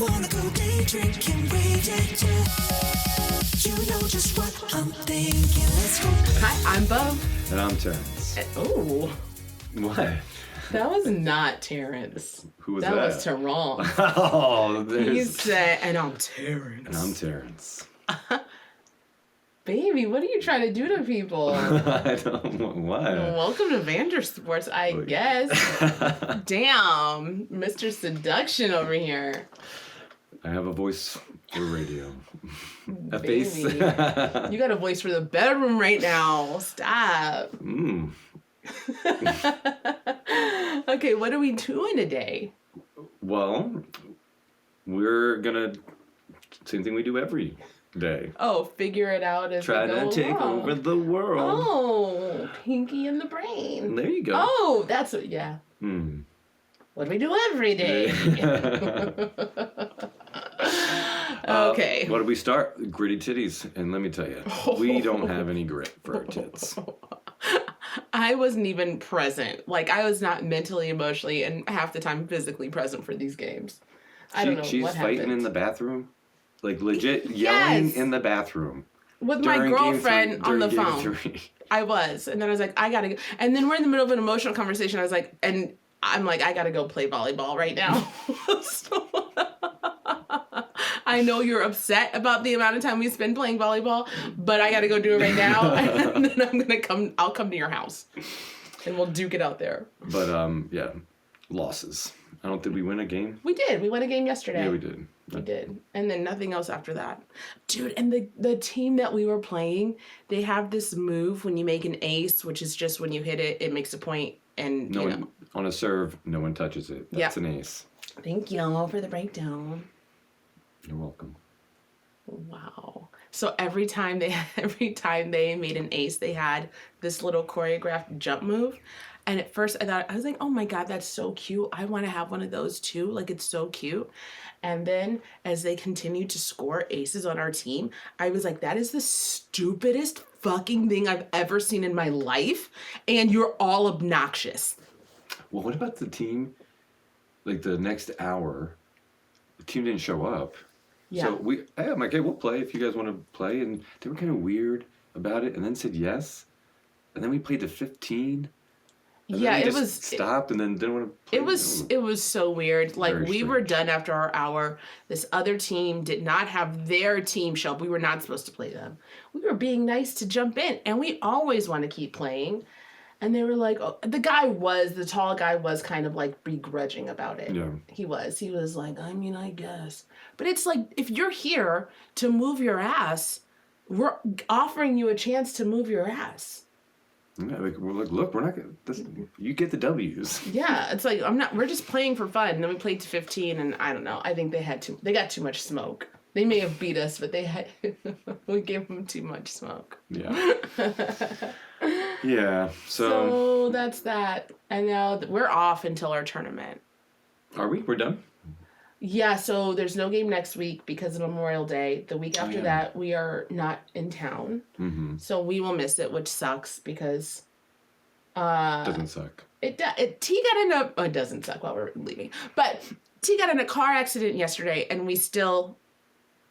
wanna go day drinking, radiator. You know just what I'm thinking. Let's go. Hi, I'm Beau. And I'm Terrence. Oh, What? that was not Terrence. Who was that? that? Was Terrence. Oh, He said, and I'm Terrence. And I'm Terrence. Baby, what are you trying to do to people? I don't know what. Welcome to VanderSports, I guess. Damn, Mr. Seduction over here. I have a voice for radio. A Baby. face. You got a voice for the bedroom right now. Stop. Okay, what are we doing today? Well, we're gonna same thing we do every day. Oh, figure it out as Try we go to take along. over the world. Oh, Pinky in the brain. There you go. Oh, that's what, yeah. What do we do every day? Okay. What do we start? Gritty titties. And let me tell you, we don't have any grit for our tits. I wasn't even present. Like, I was not mentally, emotionally, and half the time physically present for these games. I don't know She's what fighting happened. in the bathroom. Like, legit yelling Yes. in the bathroom. With my girlfriend on the phone. Game I was. And then I was like, I gotta go. And then we're in the middle of an emotional conversation. I was like, and I'm like, I gotta go play volleyball right now. So, I know you're upset about the amount of time we spend playing volleyball, but I gotta go do it right now. And then I'll come to your house. And we'll duke it out there. But, yeah, losses. I don't think we win a game. We did. We won a game yesterday. Yeah, we did. We did. And then nothing else after that. Dude, and the team that we were playing, they have this move when you make an ace, which is just when you hit it, it makes a point. And, No one, on a serve, no one touches it. That's an ace. Thank you for the breakdown. You're welcome. Wow. So every time they made an ace, they had this little choreographed jump move. And at first I was like, oh my God, that's so cute. I want to have one of those too. Like, it's so cute. And then as they continued to score aces on our team, I was like, that is the stupidest fucking thing I've ever seen in my life. And you're all obnoxious. Well, what about the team? Like, the next hour, the team didn't show up. Yeah. So I'm like, hey, we'll play if you guys want to play. And they were kind of weird about it and then said yes. And then we played to 15. Yeah, it was stopped and then didn't want to play. It was so weird. Like, Very we were strange. done after our hour. This other team did not have their team show up. We were not supposed to play them. We were being nice to jump in, and we always want to keep playing. And they were like, oh, the tall guy was kind of like begrudging about it. Yeah. He was like, I mean, I guess. But it's like, if you're here to move your ass, we're offering you a chance to move your ass. Yeah, we're like, look, we're not going to, you get the W's. Yeah, it's like, we're just playing for fun. And then we played to 15, and I don't know. I think they got too much smoke. They may have beat us, but we gave them too much smoke. Yeah. Yeah, So that's that. And now we're off until our tournament. Are we? We're done? Yeah, so there's no game next week because of Memorial Day. The week after that, we are not in town. Mm-hmm. So we will miss it, which sucks because... Doesn't suck. It doesn't suck while we're leaving. But T got in a car accident yesterday, and we still...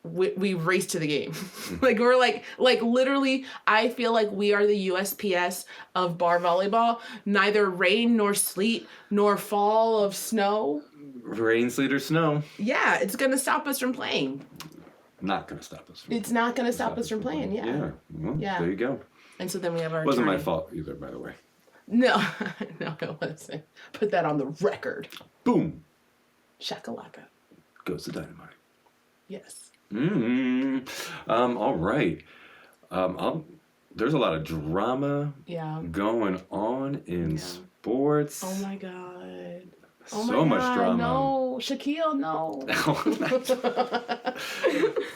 We raced to the game. Like, we're like literally, I feel like we are the USPS of bar volleyball. Neither rain nor sleet nor fall of snow. Rain, sleet, or snow. Yeah, it's going to stop us from playing. Not going to stop us. It's not going to stop us from playing, yeah. Yeah. Well, Yeah. there you go. And so then we have our Wasn't my attorney. fault either, by the way. No, it wasn't. Put that on the record. Boom. Shakalaka. Goes the dynamite. Yes. All right. There's a lot of drama going on in sports. Oh my God. Oh So my much God, drama. No, Shaquille, no.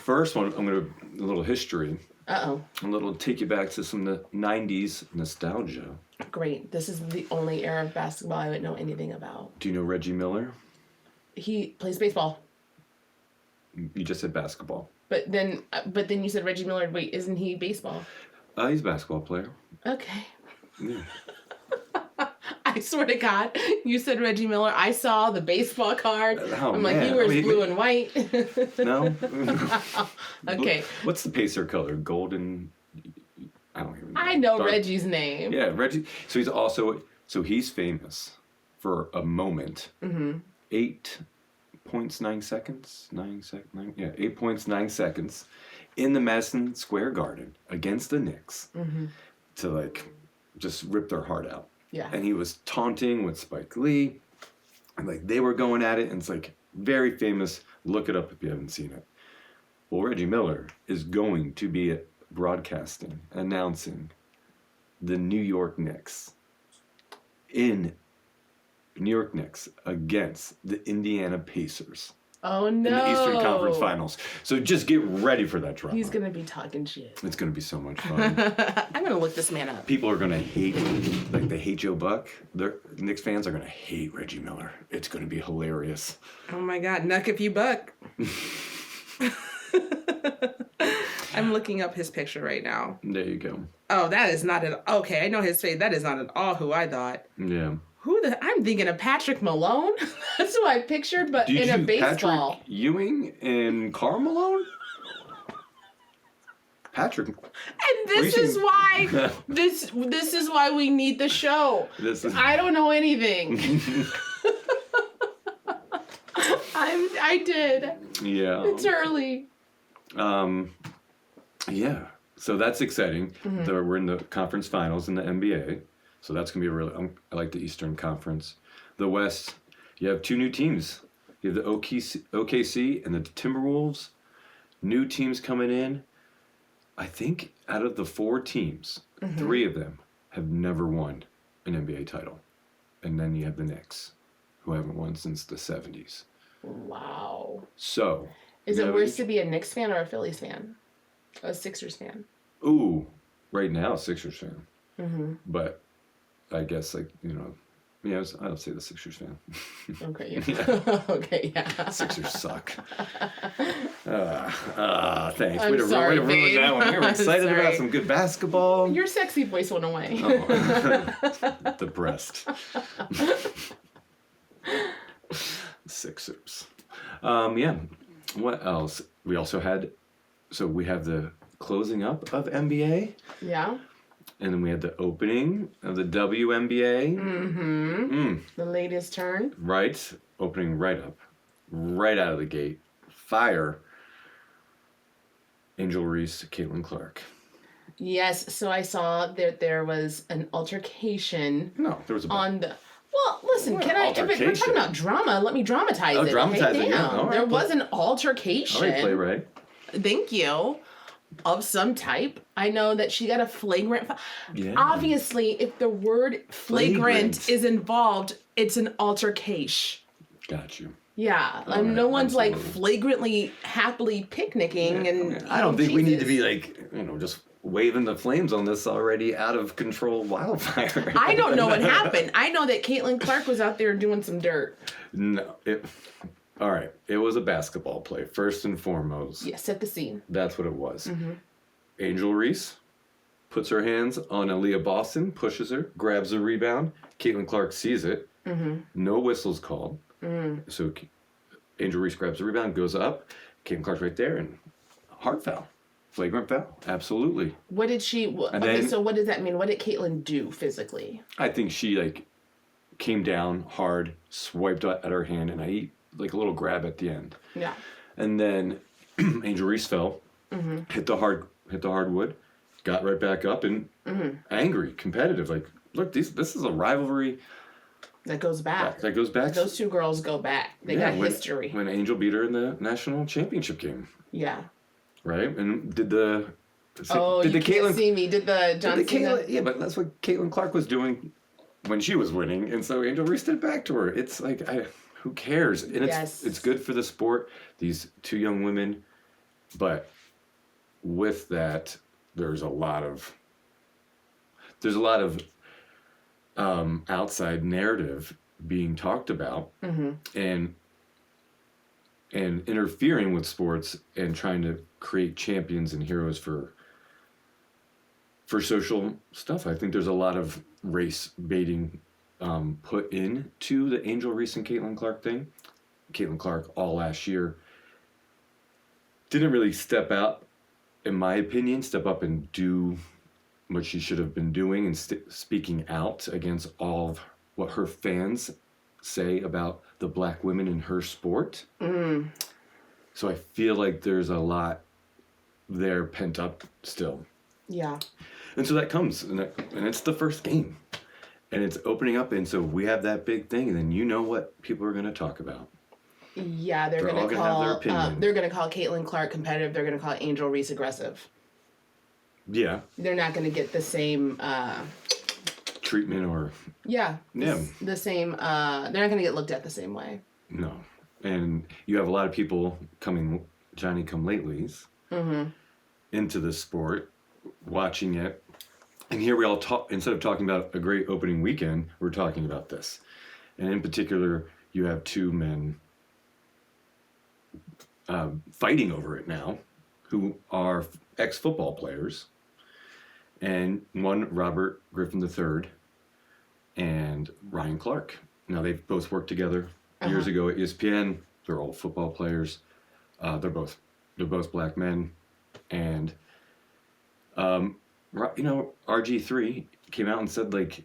First one, I'm going to a little history. Uh-oh. A little take you back to some 90s nostalgia. Great. This is the only era of basketball I would know anything about. Do you know Reggie Miller? He plays baseball. You just said basketball. But then you said Reggie Miller. Wait, isn't he baseball? He's a basketball player. Okay. Yeah. I I swear to God, you said Reggie Miller. I saw the baseball card. Oh, I'm like, man. he wears I mean, blue and white. No? Okay. What's the Pacer color? Golden? I don't even know. I know Dark. Reggie's name. Yeah, Reggie. So he's famous for a moment. 8.9 seconds. 8.9 seconds in the Madison Square Garden against the Knicks to like just rip their heart out. Yeah. And he was taunting with Spike Lee. And like they were going at it, and it's like very famous. Look it up if you haven't seen it. Well, Reggie Miller is going to be broadcasting, announcing the New York Knicks against the Indiana Pacers Oh, no. in the Eastern Conference Finals. So just get ready for that drama. He's going to be talking shit. It's going to be so much fun. I'm going to look this man up. People are going to hate, like they hate Joe Buck. Knicks fans are going to hate Reggie Miller. It's going to be hilarious. Oh, my God. Nuck if you buck. I'm looking up his picture right now. There you go. Oh, that is not at okay. I know his face. That is not at all who I thought. Yeah. I'm thinking of Patrick Malone. That's who I pictured, but in a baseball. Patrick Ewing and Karl Malone? Patrick. And this is why this is why we need the show. I don't know anything. I did. Yeah. It's early. Yeah. So that's exciting. We're in the conference finals in the NBA. So that's going to be I like the Eastern Conference. The West, you have two new teams. You have the OKC and the Timberwolves. New teams coming in. I think out of the 4 teams, 3 of them have never won an NBA title. And then you have the Knicks, who haven't won since the 70s. Wow. So. Is it worse to be a Knicks fan or a Phillies fan? A Sixers fan? Ooh, right now, Sixers fan. But I guess, like, I'll say the Sixers fan. Okay, yeah. Okay, yeah. Sixers suck. Thanks. I'm Way to sorry, ruin babe. that one. We were excited Sorry. about some good basketball. Your sexy voice went away. The breast. Sixers. Yeah. What else? We also had, we have the closing up of NBA. Yeah. And then we had the opening of the WNBA. The latest turn. Right. Opening right up. Right out of the gate. Fire. Angel Reese, Caitlin Clark. Yes. So I saw that there was an altercation. No, there was a... On the... Well, listen, if we're talking about drama, let me dramatize it. Dramatize it, yeah. All right, there was an altercation. All right, playwright. Thank you. Of some type. I know that she got a flagrant... Yeah. Obviously, if the word flagrant is involved, it's an altercation. Got you. Yeah. Right, no one's absolutely. like flagrantly, happily picnicking and... I don't think we need to be like, just waving the flames on this already out of control wildfire. I don't know what happened. I know that Caitlin Clark was out there doing some dirt. No. All right. It was a basketball play, first and foremost. Yeah, set the scene. That's what it was. Angel Reese puts her hands on Aaliyah Boston, pushes her, grabs a rebound. Caitlin Clark sees it. No whistles called. So Angel Reese grabs the rebound, goes up. Caitlin Clark's right there, and hard foul. Flagrant foul. Absolutely. What did she... so what does that mean? What did Caitlin do physically? I think she, came down hard, swiped at her hand, and a little grab at the end. Yeah. And then Angel Reese fell, hit the hardwood, got right back up, and angry, competitive. Like, look, this is a rivalry that goes back. That goes back. Those two girls go back. They got history. When Angel beat her in the national championship game. Yeah. Right, and did the can't see me. Did the John Cena? Yeah, but that's what Caitlin Clark was doing when she was winning, and so Angel Reese did it back to her. It's like, who cares? And it's good for the sport. These two young women, but with that, there's a lot of outside narrative being talked about, and interfering with sports and trying to create champions and heroes for social stuff. I think there's a lot of race baiting put into the Angel Reese and Caitlin Clark thing. Caitlin Clark all last year didn't really step out, in my opinion, step up and do what she should have been doing and speaking out against all of what her fans say about the black women in her sport. So I feel like there's a lot there pent up still. Yeah. And so that comes, and it's the first game. And it's opening up, and so we have that big thing, and then you know what people are going to talk about. Yeah, they're all going to gonna have their call opinion. they're going to call Caitlin Clark competitive. They're going to call Angel Reese aggressive. Yeah. They're not going to get the same Treatment or... Yeah. Yeah. The same, they're not going to get looked at the same way. No. And you have a lot of people coming Johnny-come-latelys into the sport, watching it. And here we all talk, instead of talking about a great opening weekend, we're talking about this. And in particular, you have two men fighting over it now, who are ex-football players. And one, Robert Griffin III, and Ryan Clark. Now, they've both worked together years ago at ESPN. They're all football players. They're both black men. And, RG3 came out and said, like,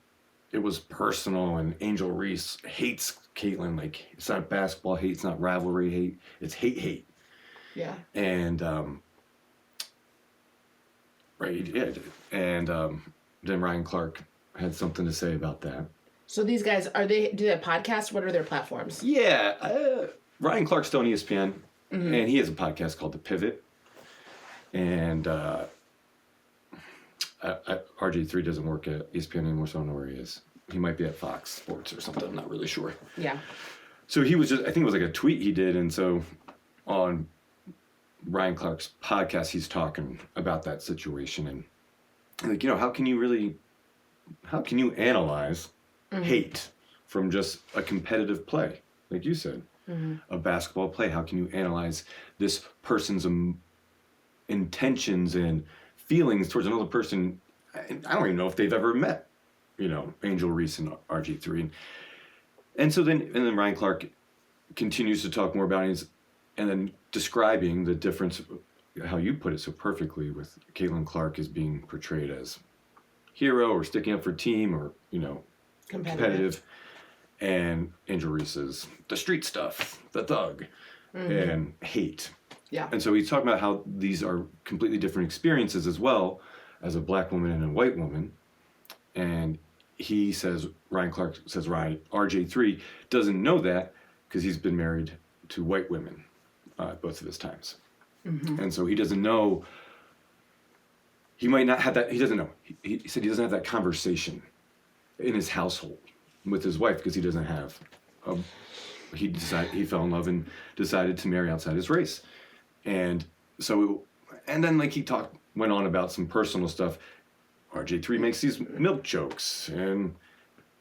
it was personal, and Angel Reese hates Caitlin. Like, it's not basketball hate, it's not rivalry hate, it's hate. Yeah. And, right, yeah. And then Ryan Clark had something to say about that. So these guys, do they have podcasts? What are their platforms? Yeah, Ryan Clark's still on ESPN, and he has a podcast called The Pivot. And RG3 doesn't work at ESPN anymore, so I don't know where he is. He might be at Fox Sports or something. I'm not really sure. Yeah. So he was I think it was like a tweet he did, and so on Ryan Clark's podcast, he's talking about that situation and like, how can you analyze hate from just a competitive play, like you said, a basketball play? How can you analyze this person's intentions and feelings towards another person? I don't even know if they've ever met, Angel Reese and RG3. And then Ryan Clark continues to talk more about it and then describing the difference, how you put it so perfectly, with Caitlin Clark as being portrayed as hero or sticking up for team or, competitive. And Angel Reese is the street stuff, the thug, and hate. Yeah. And so he's talking about how these are completely different experiences as well, as a black woman and a white woman. And Ryan Clark says, RJ3 doesn't know that because he's been married to white women both of his times. And so he doesn't know, he might not have that, he doesn't know. He said he doesn't have that conversation in his household with his wife because he doesn't have, he fell in love and decided to marry outside his race. And so, and then like he went on about some personal stuff. RJ3 makes these milk jokes and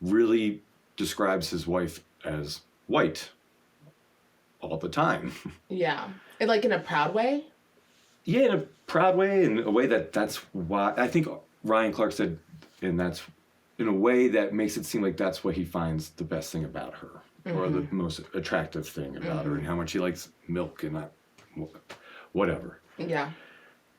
really describes his wife as white all the time. Yeah. And like in a proud way? Yeah, in a proud way, in a way that's why, I think Ryan Clark said, and that's in a way that makes it seem like that's what he finds the best thing about her, or the most attractive thing about her, and how much he likes milk and not whatever. Yeah.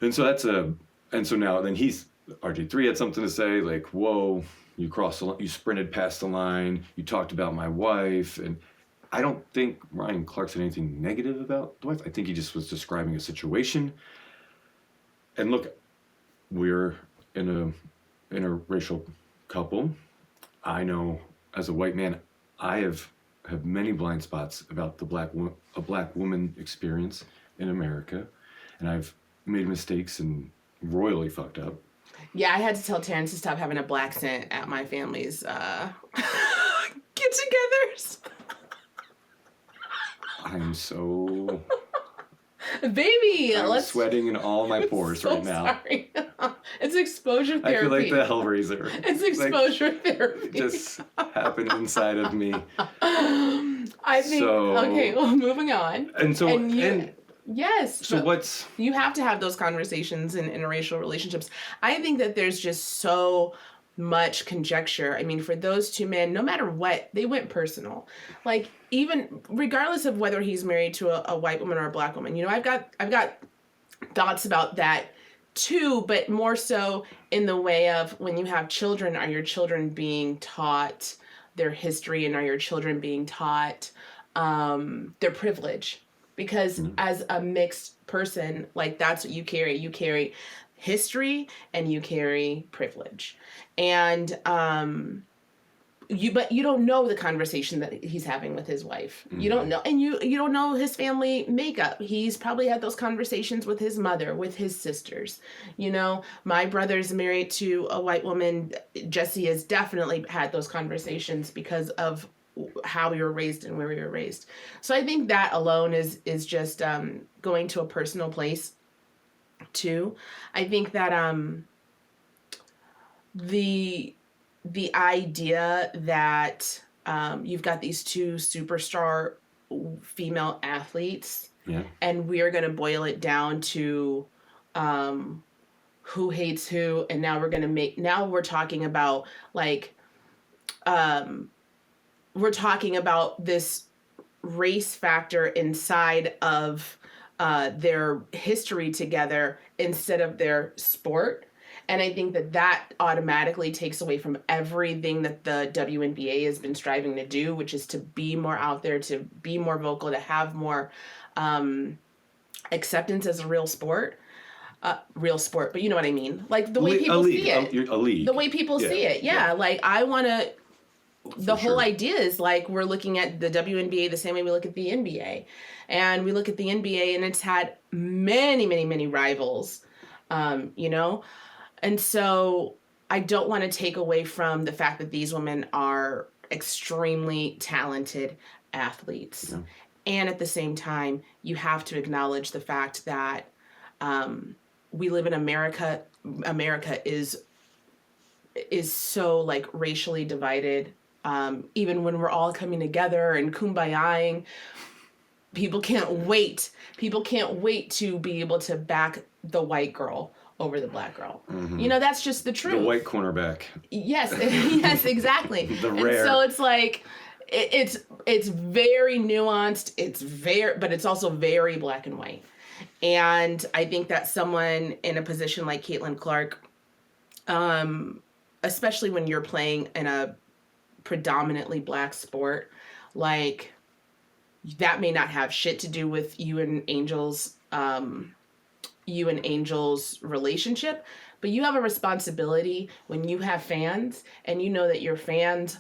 And so then RG3 had something to say, like, whoa, you crossed the line, you sprinted past the line, you talked about my wife. And I don't think Ryan Clark said anything negative about the wife. I think he just was describing a situation. And look, we're in a interracial couple. I know as a white man, I have many blind spots about a black woman experience in America. And I've made mistakes and royally fucked up. Yeah, I had to tell Terrence to stop having a black scent at my family's get-togethers. I'm so... Baby, I'm sweating in all my pores right now. Sorry. It's exposure therapy. I feel like the Hellraiser. It's exposure therapy. It just happened inside of me. I think, okay, well, moving on. Yes. So you have to have those conversations in interracial relationships. I think that there's just so much conjecture. I mean, for those two men, no matter what, they went personal. Like, even regardless of whether he's married to a white woman or a black woman, you know, I've got thoughts about that too, but more so in the way of when you have children, are your children being taught their history, and are your children being taught their privilege? Because as a mixed person, like, that's what you carry. You carry history and you carry privilege. And but you don't know the conversation that he's having with his wife. You don't know, and you don't know his family makeup. He's probably had those conversations with his mother, with his sisters. You know, my brother's married to a white woman. Jesse has definitely had those conversations because of how we were raised and where we were raised. So I think that alone is just going to a personal place too. I think that the idea that you've got these two superstar female athletes, and we're going to boil it down to who hates who, and now we're talking about, like, we're talking about this race factor inside of their history together instead of their sport. And I think that automatically takes away from everything that the WNBA has been striving to do, which is to be more out there, to be more vocal, to have more acceptance as a real sport. But you know what I mean? Like, the way people see it. A league. The way people see it, yeah. Like, I want to... The whole idea is, like, we're looking at the WNBA the same way we look at the NBA. And we look at the NBA, and it's had many, many, many rivals, you know? And so I don't want to take away from the fact that these women are extremely talented athletes. Yeah. And at the same time, you have to acknowledge the fact that we live in America. America is so, like, racially divided. Even when we're all coming together and kumbayaing, people can't wait. People can't wait to be able to back the white girl over the black girl. You know, that's just the truth. The white cornerback. Yes, yes, exactly. The rare. And so it's like, it's very nuanced. But it's also very black and white. And I think that someone in a position like Caitlin Clark, especially when you're playing in a predominantly black sport, like, that may not have shit to do with you and Angel's relationship, but you have a responsibility when you have fans, and you know that your fans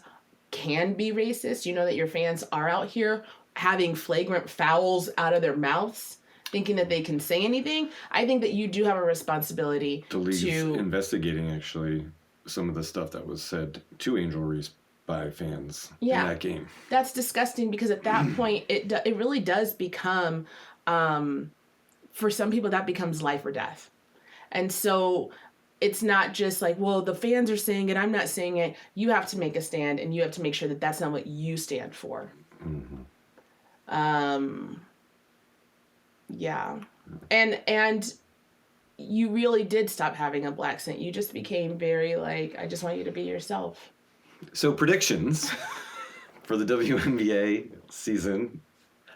can be racist. You know that your fans are out here having flagrant fouls out of their mouths, thinking that they can say anything. I think that you do have a responsibility to investigating, actually, some of the stuff that was said to Angel Reese by fans in that game. That's disgusting, because at that point, it really does become, for some people, that becomes life or death. And so it's not just like, well, the fans are saying it, I'm not saying it. You have to make a stand, and you have to make sure that that's not what you stand for. Yeah. And you really did stop having a black scent. You just became very, like, I just want you to be yourself. So, predictions for the WNBA season.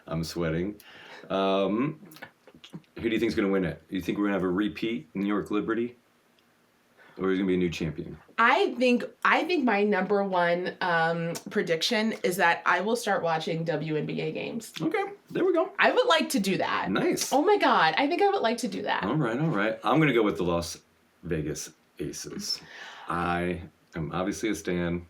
I'm sweating. Who do you think is going to win it? Do you think we're going to have a repeat New York Liberty? Or is it going to be a new champion? I think my number one prediction is that I will start watching WNBA games. Okay, there we go. I would like to do that. Nice. Oh my God, I think I would like to do that. All right. I'm going to go with the Las Vegas Aces. I am obviously a stan.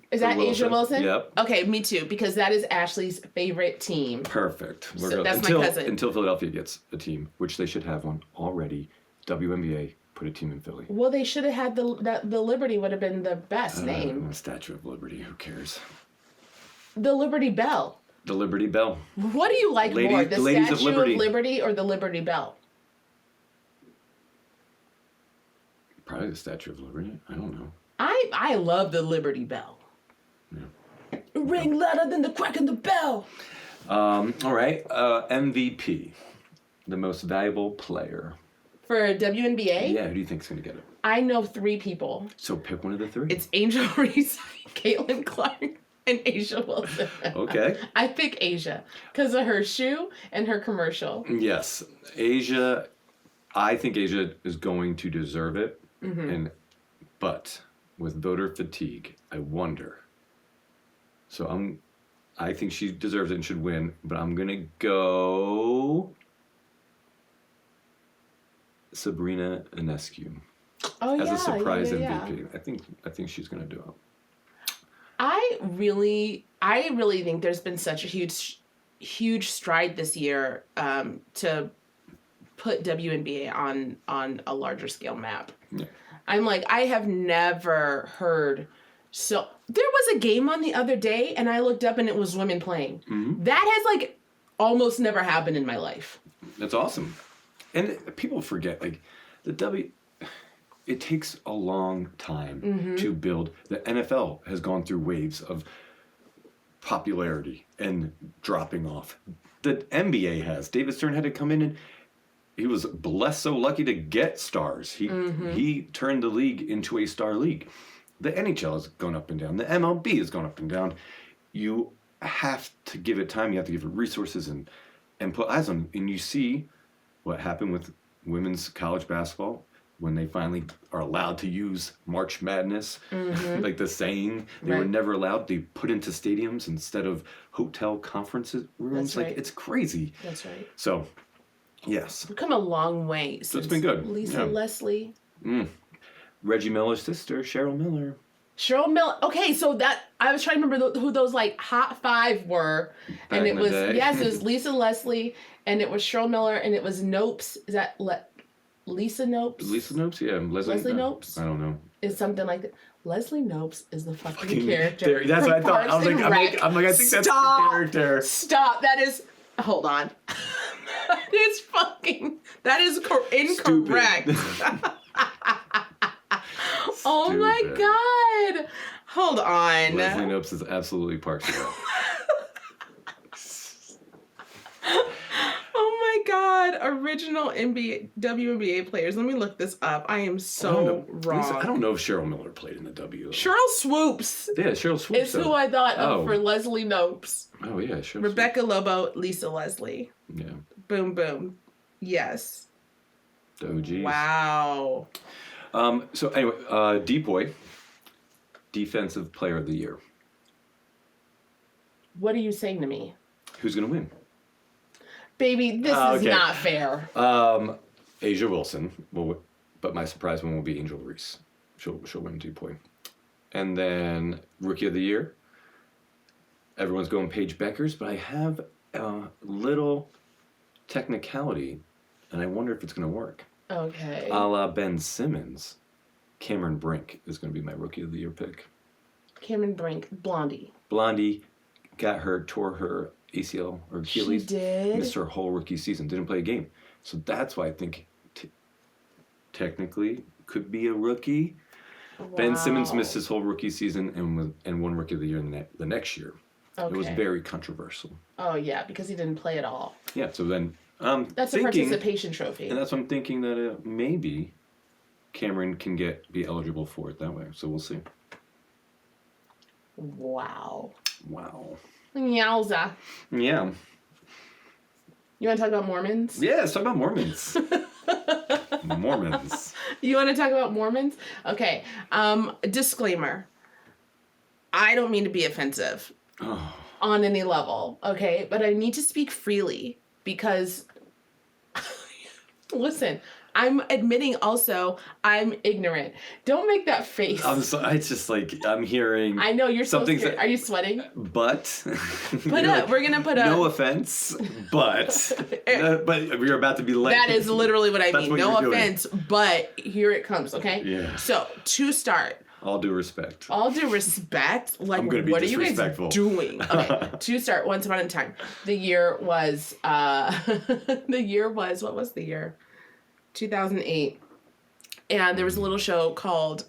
Is that Asia Wilson? Yep. Okay, me too, because that is Ashley's favorite team. Perfect. So that's my cousin. Until Philadelphia gets a team, which they should have one already. WNBA put a team in Philly. Well, they should have had the Liberty would have been the best name. The Statue of Liberty. Who cares? The Liberty Bell. The Liberty Bell. What do you like more, the Statue of Liberty or the Liberty Bell? Probably the Statue of Liberty. I don't know. I love the Liberty Bell. Yeah. Ring louder than the crack in the bell. All right. MVP. The most valuable player. For WNBA? Yeah, who do you think's going to get it? I know 3 people. So pick one of the 3. It's Angel Reese, Caitlin Clark, and Asia Wilson. Okay. I pick Asia because of her shoe and her commercial. Yes. Asia, I think Asia is going to deserve it. But with voter fatigue, I wonder. So I think she deserves it and should win, but I'm going to go Sabrina Ionescu as a surprise MVP. I think she's going to do it. I really think there's been such a huge stride this year to put WNBA on a larger scale map. Yeah. I'm like, I have never heard. So there was a game on the other day, and I looked up, and it was women playing. That has like almost never happened in my life. That's awesome. And people forget, like, it takes a long time to build. The NFL has gone through waves of popularity and dropping off. The NBA has. David Stern had to come in and he was blessed, so lucky to get stars. He turned the league into a star league. The NHL has gone up and down. The MLB has gone up and down. You have to give it time. You have to give it resources and put eyes on it. And you see what happened with women's college basketball when they finally are allowed to use March Madness, like the saying. They were never allowed. They put into stadiums instead of hotel conference rooms. That's right. Like, it's crazy. That's right. So, yes. We've come a long way since it's been good. Lisa Leslie. Reggie Miller's sister, Cheryl Miller. Cheryl Miller. Okay, so that I was trying to remember who those like hot 5 were, and it was it was Lisa Leslie, and it was Cheryl Miller, and it was Nopes. Is that Lisa Nopes? Lisa Nopes, yeah. Leslie Nopes. I don't know. Is something like that. Leslie Nopes is the fucking character. That's what I thought. I was like, I think that's the character. Stop. That is. Hold on. That is incorrect. Oh my God. Hold on. Leslie Nopes is absolutely Parks and Rec. Oh my God. Original WNBA players. Let me look this up. I am so wrong. I don't know if Cheryl Miller played in the W. Cheryl Swoops. Yeah, Cheryl Swoops. Is who I thought of for Leslie Nopes. Oh, yeah. Cheryl Rebecca Lobo, Lisa Leslie. Yeah. Boom, boom. Yes. The OGs. Wow. So anyway, Deep Boy, Defensive Player of the Year. What are you saying to me? Who's going to win? Baby, this is not fair. Asia Wilson, but my surprise one will be Angel Reese. She'll win Deep Boy. And then Rookie of the Year, everyone's going Paige Beckers, but I have a little technicality, and I wonder if it's going to work. Okay. A la Ben Simmons, Cameron Brink is going to be my Rookie of the Year pick. Cameron Brink, Blondie. Blondie got hurt, tore her ACL or Achilles. She did? Missed her whole rookie season, didn't play a game. So that's why I think technically could be a rookie. Wow. Ben Simmons missed his whole rookie season and won Rookie of the Year the next year. Okay. It was very controversial. Oh, yeah, because he didn't play at all. Yeah, so then that's a participation trophy. And that's what I'm thinking that maybe Cameron can be eligible for it that way. So we'll see. Wow. Yowza. Yeah. You want to talk about Mormons? Yeah, let's talk about Mormons. Mormons. You want to talk about Mormons? Okay. Disclaimer. I don't mean to be offensive on any level, okay? But I need to speak freely because, listen, I'm admitting also I'm ignorant. Don't make that face. It's just like I'm hearing. I know you're so scared. Are you sweating? But put up. We're gonna put up. No offense, but you're about to be late. That is literally what I mean. No offense, but here it comes. Okay. Yeah. So to start. All due respect. Like, I'm gonna be what are you guys doing? Okay. To start. Once upon a time, the year was. What was the year? 2008, and there was a little show called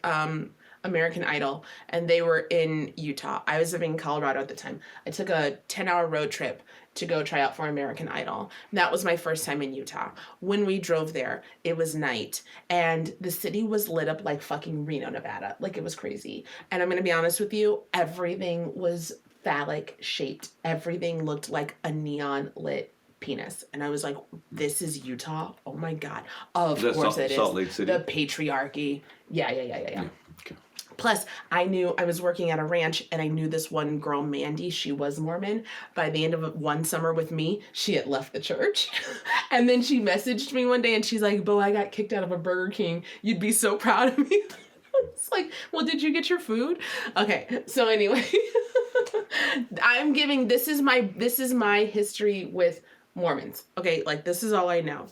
American Idol, and they were in Utah. I was living in Colorado at the time. I took a 10-hour road trip to go try out for American Idol. That was my first time in Utah. When we drove there, it was night and the city was lit up like fucking Reno, Nevada. Like it was crazy. And I'm going to be honest with you, everything was phallic shaped. Everything looked like a neon lit penis. And I was like, this is Utah? Oh my God. Of course it is. Salt Lake City? The patriarchy. Yeah. Okay. Plus, I knew I was working at a ranch and I knew this one girl, Mandy. She was Mormon. By the end of one summer with me, she had left the church. And then she messaged me one day and she's like, Beau, I got kicked out of a Burger King. You'd be so proud of me. It's like, well, did you get your food? Okay, so anyway, I'm giving, this is my history with Mormons. Okay, like this is all I know.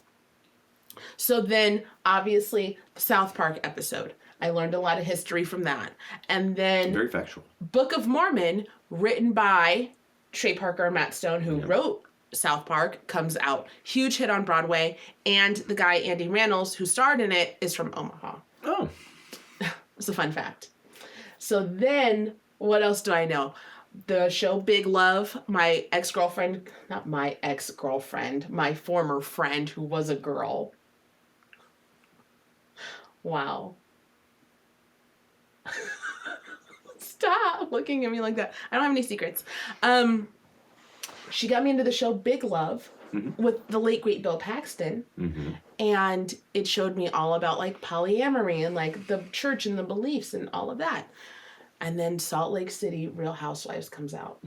So then, obviously, the South Park episode. I learned a lot of history from that. And then Very factual. Book of Mormon, written by Trey Parker and Matt Stone, who wrote South Park, comes out. Huge hit on Broadway. And the guy, Andy Randles, who starred in it, is from Omaha. Oh. It's a fun fact. So then, what else do I know? The show Big Love, my ex-girlfriend, not my ex-girlfriend, my former friend who was a girl. Wow. Stop looking at me like that. I don't have any secrets. She got me into the show Big Love with the late great Bill Paxton. And it showed me all about like polyamory and like the church and the beliefs and all of that. And then Salt Lake City Real Housewives comes out.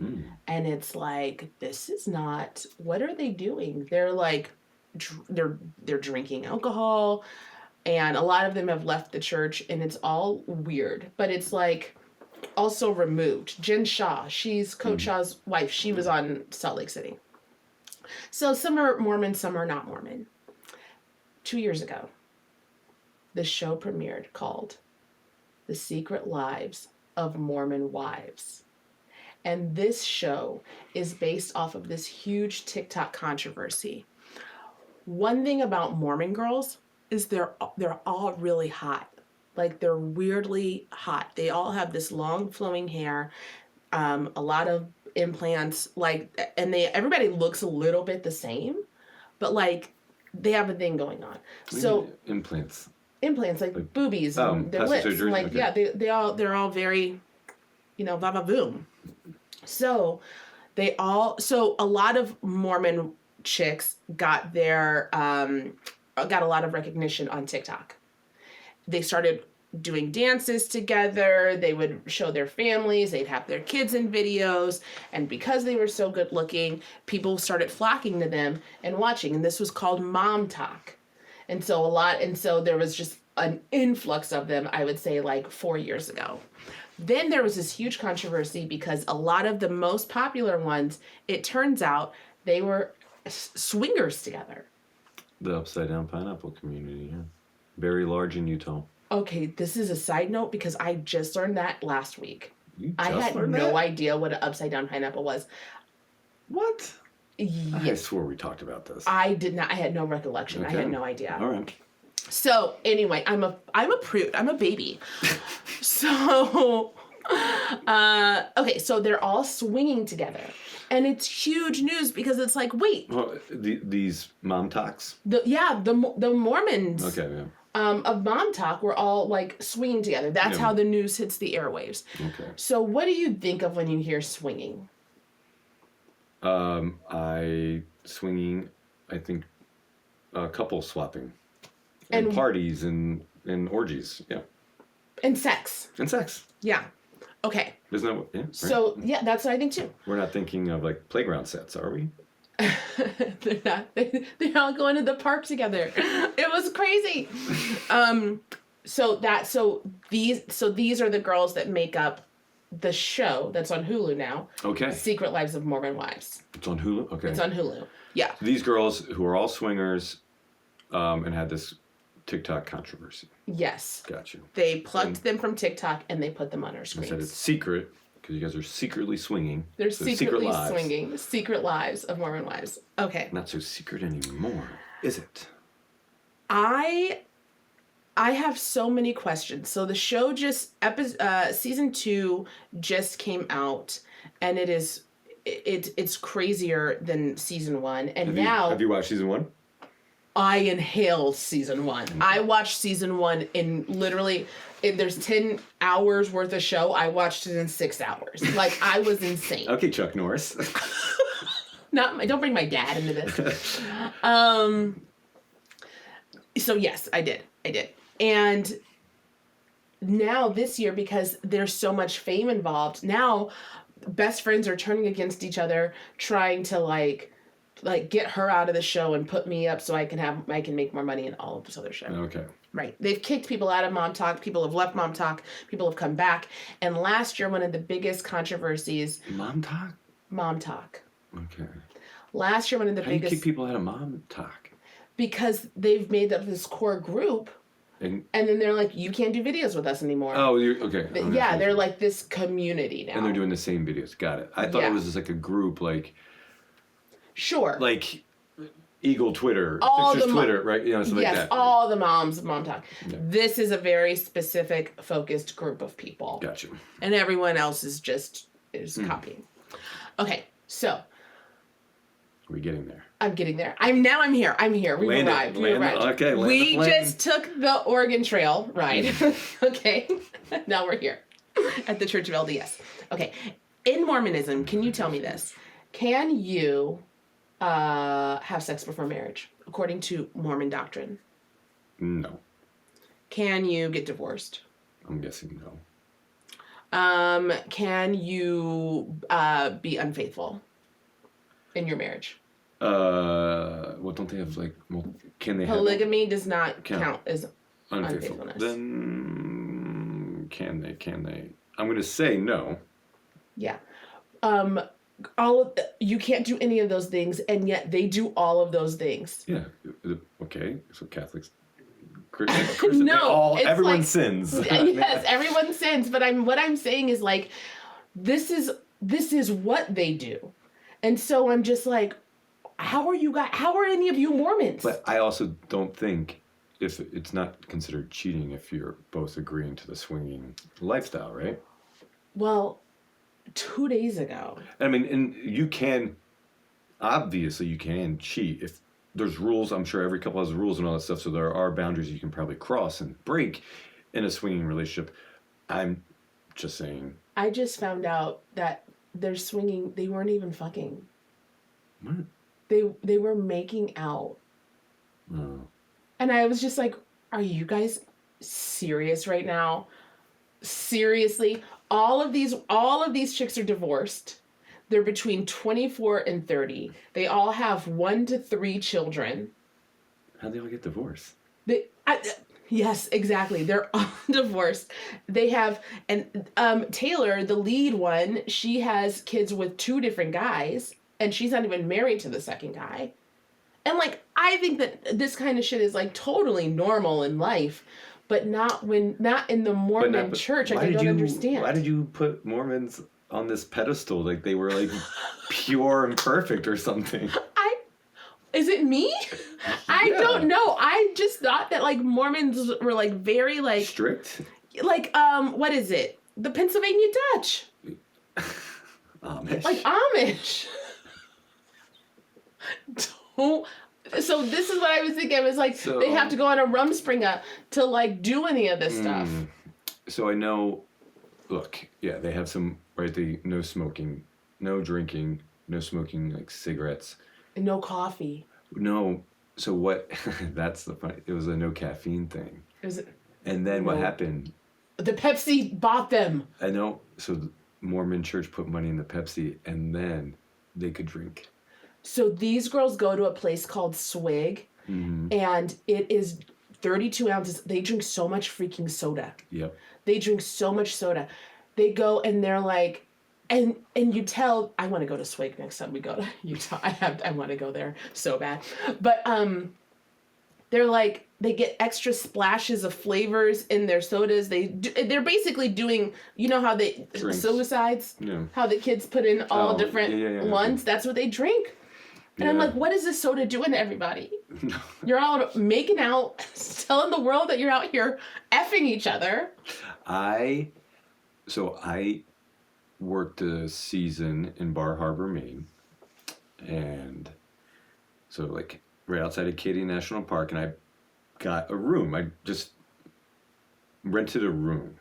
And it's like, this is not, what are they doing? They're like, they're drinking alcohol. And a lot of them have left the church and it's all weird. But it's like also removed. Jen Shaw, she's Coach Shaw's wife. She was on Salt Lake City. So some are Mormon, some are not Mormon. 2 years ago, the show premiered called The Secret Lives of Mormon Wives. And this show is based off of this huge TikTok controversy. One thing about Mormon girls is they're all really hot. Like they're weirdly hot. They all have this long flowing hair, a lot of implants, like, and everybody looks a little bit the same, but like they have a thing going on. So implants like boobies and their lips, surgery? and like Okay. they're all very, va va boom. So a lot of Mormon chicks got a lot of recognition on TikTok. They started doing dances together. They would show their families. They'd have their kids in videos. And because they were so good looking, people started flocking to them and watching. And this was called MomTok. And so there was just an influx of them, I would say like 4 years ago. Then there was this huge controversy because a lot of the most popular ones, it turns out they were swingers together. The Upside Down Pineapple community, yeah. Very large in Utah. Okay, this is a side note because I just learned that last week. I had learned no that? idea what an upside down pineapple was. What? I Yes. swore we talked about this. I did not. I had no recollection. Okay. I had no idea. All right. So anyway, I'm a prude. I'm a baby. So, okay, so they're all swinging together, and it's huge news because it's like, wait, Well, these mom talks. the Mormons. Okay, yeah. Of MomTok were all like swinging together. That's Yeah. how the news hits the airwaves. Okay. So what do you think of when you hear swinging? I think couple swapping. And parties and orgies, yeah. And sex. And sex. Yeah. Okay. Isn't that what, yeah? Right? So yeah, that's what I think too. We're not thinking of like playground sets, are we? They're not. They're all going to the park together. It was crazy. So these are the girls that make up the show that's on Hulu now. Okay. Secret Lives of Mormon Wives. It's on Hulu? Okay. It's on Hulu. Yeah. These girls who are all swingers and had this TikTok controversy. Yes. Got you. They plucked them from TikTok and they put them on our I screens. said it's secret because you guys are secretly swinging. They're So secretly lives. swinging. Secret Lives of Mormon Wives. Okay. Not so secret anymore, is it? I have so many questions. So the show season 2 just came out, and it is it's crazier than season 1. And Have you watched season 1? I inhaled season 1. I watched season 1 in literally, if there's 10 hours worth of show, I watched it in 6 hours. Like, I was insane. Okay, Chuck Norris. Don't bring my dad into this. So yes, I did. And now this year, because there's so much fame involved, now best friends are turning against each other, trying to like get her out of the show and put me up so I can make more money in all of this other show. Okay. Right. They've kicked people out of MomTok. People have left MomTok. People have come back. And last year, one of the biggest controversies. MomTok? MomTok. Okay. Last year, one of the How biggest. do you kick people out of MomTok? Because they've made up this core group. And then they're like, you can't do videos with us anymore. Oh, okay. Yeah, they're like this community now. And they're doing the same videos. Got it. I thought it was just like a group, like. Sure. Like Eagle Twitter, all Fixers Twitter, right? You know, something like that. Yes, all the moms of MomTok. Yeah. This is a very specific, focused group of people. Gotcha. And everyone else is just copying. Okay, so. We're getting there. I'm getting there. I'm here. We've arrived. Okay, we just took the Oregon Trail ride. Okay. Now we're here at the Church of LDS. Okay. In Mormonism, can you tell me this? Can you have sex before marriage, according to Mormon doctrine? No. Can you get divorced? I'm guessing no. Can you be unfaithful in your marriage? Well, don't they have like? Well, can they? Polygamy does not count as unfaithful. unfaithfulness. Then can they? I'm going to say no. Yeah. You can't do any of those things, and yet they do all of those things. Yeah. Okay. So Catholics, Christians, no, everyone like, sins. Yes, everyone sins. But what I'm saying is like, this is what they do, and so I'm just like, how are any of you Mormons? But I also don't think if it's not considered cheating if you're both agreeing to the swinging lifestyle, right? Well, 2 days ago. I mean, and you can cheat if there's rules. I'm sure every couple has rules and all that stuff. So there are boundaries you can probably cross and break in a swinging relationship. I'm just saying. I just found out that they're swinging. They weren't even fucking. What? They were making out. Oh. And I was just like, are you guys serious right now? Seriously? All of these chicks are divorced. They're between 24 and 30. They all have 1 to 3 children. How'd they all get divorced? Yes, exactly. They're all divorced. They have, and Taylor, the lead one, she has kids with 2 different guys, and she's not even married to the second guy. And like, I think that this kind of shit is like totally normal in life, but not in the Mormon church. I don't understand. Why did you put Mormons on this pedestal like they were like pure and perfect or something? Is it me? I don't know. I just thought that like Mormons were like very like strict. Like what is it? The Pennsylvania Dutch. Amish. Like Amish. So this is what I was thinking. I was like, they have to go on a Rumspringa to like do any of this stuff. So I know. Look, yeah, they have some no smoking, no drinking, no smoking like cigarettes. And no coffee. No. So what? That's the funny. It was a no caffeine thing. And then what happened? The Pepsi bought them. I know. So the Mormon church put money in the Pepsi, and then they could drink. So these girls go to a place called Swig, and it is 32 ounces. They drink so much freaking soda. Yep. They drink so much soda. They go and they're like, and you tell, I want to go to Swig next time we go to Utah. I want to go there so bad. But they're like, they get extra splashes of flavors in their sodas. They're basically doing, you know how they Drinks. suicides? Yeah. How the kids put in all different ones? Yeah. That's what they drink. And I'm like, what is this soda doing to everybody? You're all making out, telling the world that you're out here effing each other. worked a season in Bar Harbor, Maine, and so like right outside of Katy National Park, and I got a room. I just rented a room,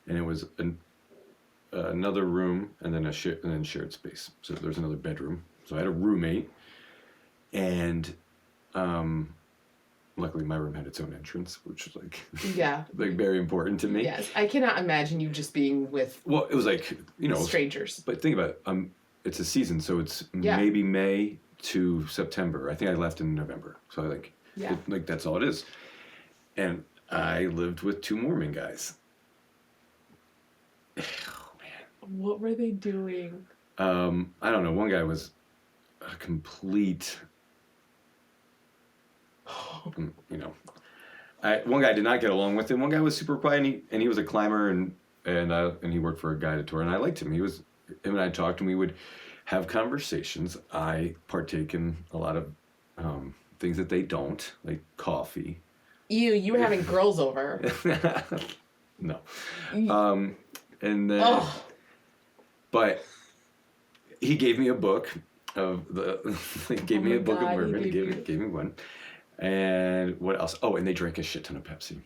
and it was another room and then shared space. So there's another bedroom. So I had a roommate, and luckily my room had its own entrance, which was like like very important to me. Yes, I cannot imagine you just being with. Well, it was like strangers. But think about it. It's a season, so it's maybe May to September. I think I left in November, so like that's all it is. And I lived with 2 Mormon guys. Oh man. What were they doing? I don't know. One guy was a complete. One guy did not get along with him. One guy was super quiet, and he was a climber, and he worked for a guided tour, and I liked him. Him and I talked, and we would have conversations. I partake in a lot of things that they don't, like coffee. You were having girls over. No. And then, but he gave me a book of he gave me a book of Mormon. He gave me one. And what else? Oh, and they drank a shit ton of Pepsi.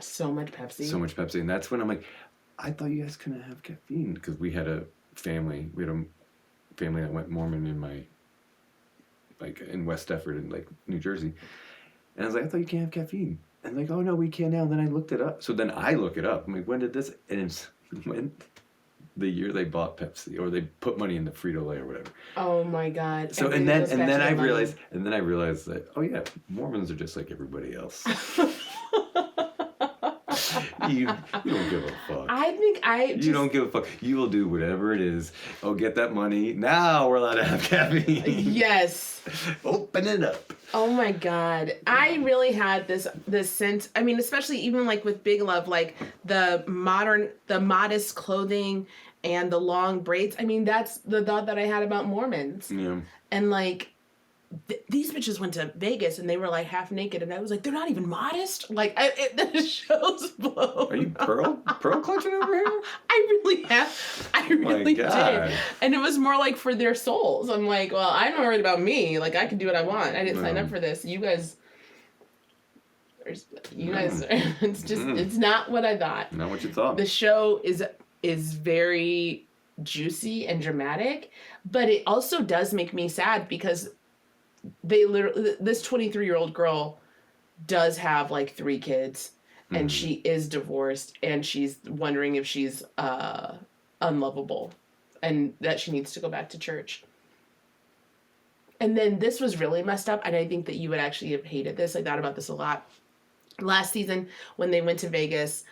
So much Pepsi. So much Pepsi. And that's when I'm like, I thought you guys couldn't have caffeine. Because we had a family that went Mormon in West Deptford in New Jersey. And I was like, I thought you can't have caffeine. And like, oh no, we can now. And then I looked it up. So then I look it up. I'm like, when did this? And it's when the year they bought Pepsi, or they put money into Frito-Lay or whatever. Oh my God. So and then I realized that, oh yeah, Mormons are just like everybody else. You don't give a fuck. You don't give a fuck. You will do whatever it is. Oh, get that money. Now we're allowed to have caffeine. Yes. Open it up. Oh my God. I really had this sense. I mean, especially even like with Big Love, like the modest clothing and the long braids. I mean, that's the thought that I had about Mormons. Yeah. And like, these bitches went to Vegas and they were like half naked, and I was like, they're not even modest. Like, the show's blown. Are you pearl clutching over here? I really did. And it was more like for their souls. I'm like, well, I'm not worried about me. Like, I can do what I want. I didn't sign up for this. You guys, it's just, it's not what I thought. Not what you thought. The show is very juicy and dramatic, but it also does make me sad because this 23-year-old girl does have like 3 kids, and she is divorced, and she's wondering if she's unlovable and that she needs to go back to church. And then this was really messed up, and I think that you would actually have hated this. I thought about this a lot. Last season, when they went to Vegas,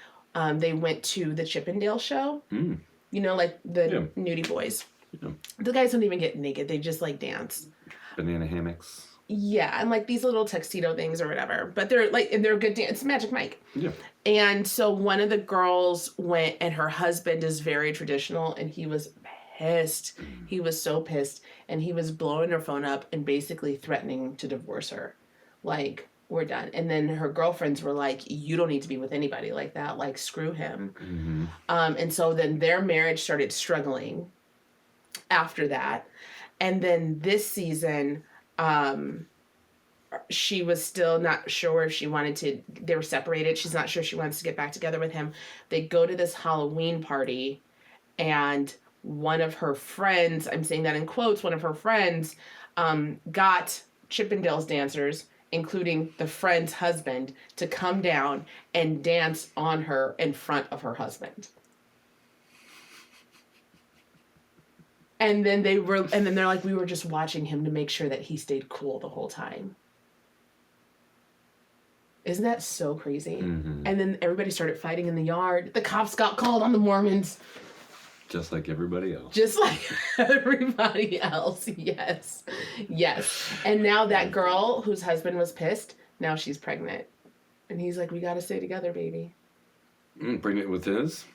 they went to the Chippendale show. You know, like the nudie boys. Yeah. The guys don't even get naked. They just like dance. Banana hammocks. Yeah, and like these little tuxedo things or whatever. But they're like, and they're good dance. It's Magic Mike. Yeah. And so one of the girls went, and her husband is very traditional, and he was pissed. He was so pissed, and he was blowing her phone up and basically threatening to divorce her. Like, we're done. And then her girlfriends were like, you don't need to be with anybody like that. Like, screw him. Mm-hmm. And so then their marriage started struggling after that. And then this season, she was still not sure if she wanted to, they were separated. She's not sure she wants to get back together with him. They go to this Halloween party, and one of her friends, I'm saying that in quotes, one of her friends got Chippendales dancers, including the friend's husband, to come down and dance on her in front of her husband. And then they're like, we were just watching him to make sure that he stayed cool the whole time. Isn't that so crazy? Mm-hmm. And then everybody started fighting in the yard. The cops got called on the Mormons. Just like everybody else. Yes. Yes. And now that girl whose husband was pissed, now she's pregnant. And he's like, we got to stay together, baby. Pregnant with his?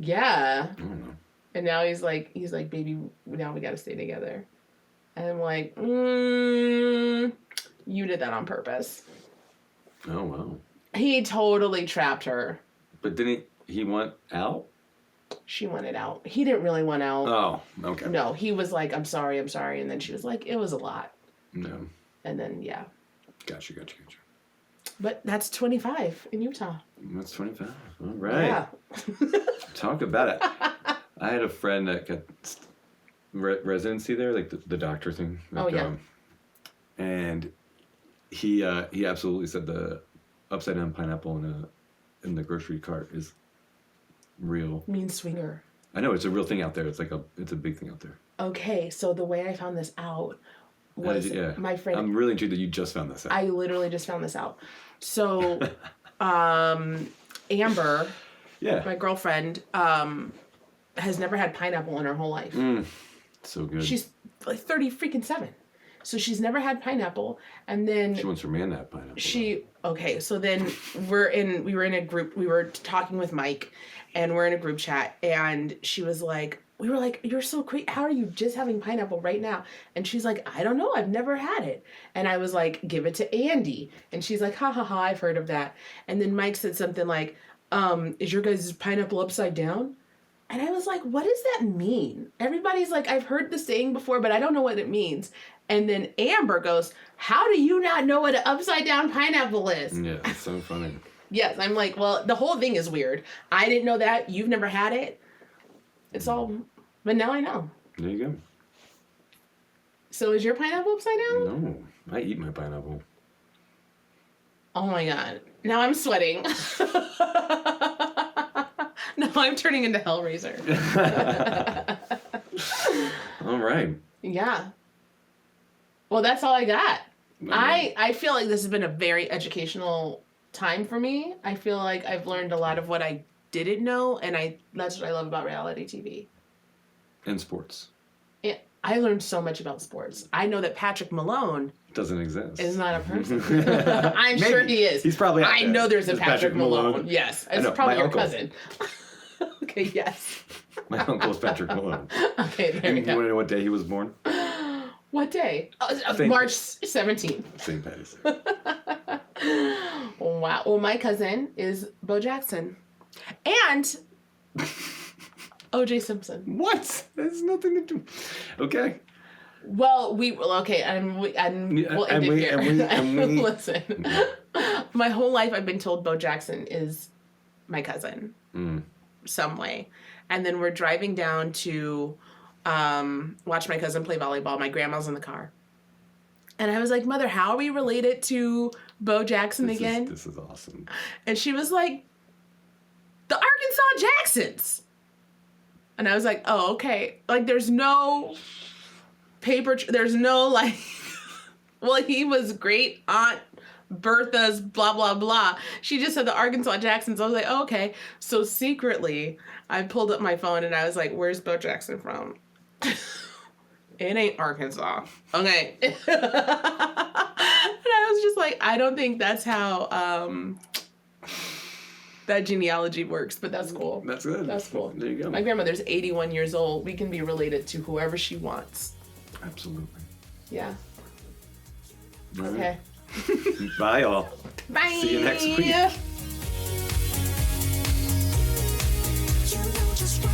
Yeah. I don't know. And now he's like, baby, now we got to stay together. And I'm like, you did that on purpose. Oh, wow. He totally trapped her. But didn't he want out? She wanted out. He didn't really want out. Oh, okay. No, he was like, I'm sorry. And then she was like, it was a lot. No. And then, yeah. Gotcha. But that's 25 in Utah. That's 25. All right. Yeah. Talk about it. I had a friend that got residency there, like the doctor thing. Like, and he absolutely said the upside down pineapple in the grocery cart is real. Mean swinger. I know, it's a real thing out there. It's a big thing out there. Okay, so the way I found this out was my friend. I'm really intrigued that you just found this out. I literally just found this out. So, Amber, my girlfriend, has never had pineapple in her whole life. So good. She's like 37. So she's never had pineapple, and then she wants her man to have pineapple. So then we were in a group. We were talking with Mike, and we're in a group chat, and she was like, we were like, you're so crazy. How are you just having pineapple right now? And she's like, I don't know. I've never had it. And I was like, give it to Andy. And she's like, ha ha ha, I've heard of that. And then Mike said something like, is your guys' pineapple upside down? And I was like, what does that mean? Everybody's like, I've heard the saying before, but I don't know what it means. And then Amber goes, how do you not know what an upside down pineapple is? Yeah, it's so funny. Yes, I'm like, well, the whole thing is weird. I didn't know that. You've never had it. It's all, but now I know. There you go. So is your pineapple upside down? No, I eat my pineapple. Oh my God. Now I'm sweating. No, I'm turning into Hellraiser. All right. Yeah. Well, that's all I got. I feel like this has been a very educational time for me. I feel like I've learned a lot of what I didn't know, and that's what I love about reality TV. And sports. I learned so much about sports. I know that Patrick Malone doesn't exist. is not a person. I'm sure he is. He's probably out there. I know there's a There's Patrick Malone. Yes. It's probably your uncle. cousin. Okay, yes. My uncle is Patrick Malone. Okay, there we You want go. to know what day he was born? What day? St. March 17th. St. Patty's. Wow. Well, my cousin is Bo Jackson. And O.J. Simpson. What? There's nothing to do. Okay. Well, we'll end it here. And we Listen. My whole life I've been told Bo Jackson is my cousin. Some way. And then we're driving down to watch my cousin play volleyball. My grandma's in the car. And I was like, Mother, how are we related to Bo Jackson again? This is awesome. And she was like, the Arkansas Jacksons. And I was like, oh, okay. Like, there's no paper, there's no, like, well, he was great Aunt Bertha's blah, blah, blah. She just said the Arkansas Jacksons. I was like, oh, okay. So secretly, I pulled up my phone and I was like, where's Bo Jackson from? It ain't Arkansas. Okay. And I was just like, I don't think that's how that genealogy works, but that's cool. That's good. That's cool. There you go. My grandmother's 81 years old. We can be related to whoever she wants. Absolutely. Yeah. All Okay. Right. Bye, all. Bye. See you next week. You know just what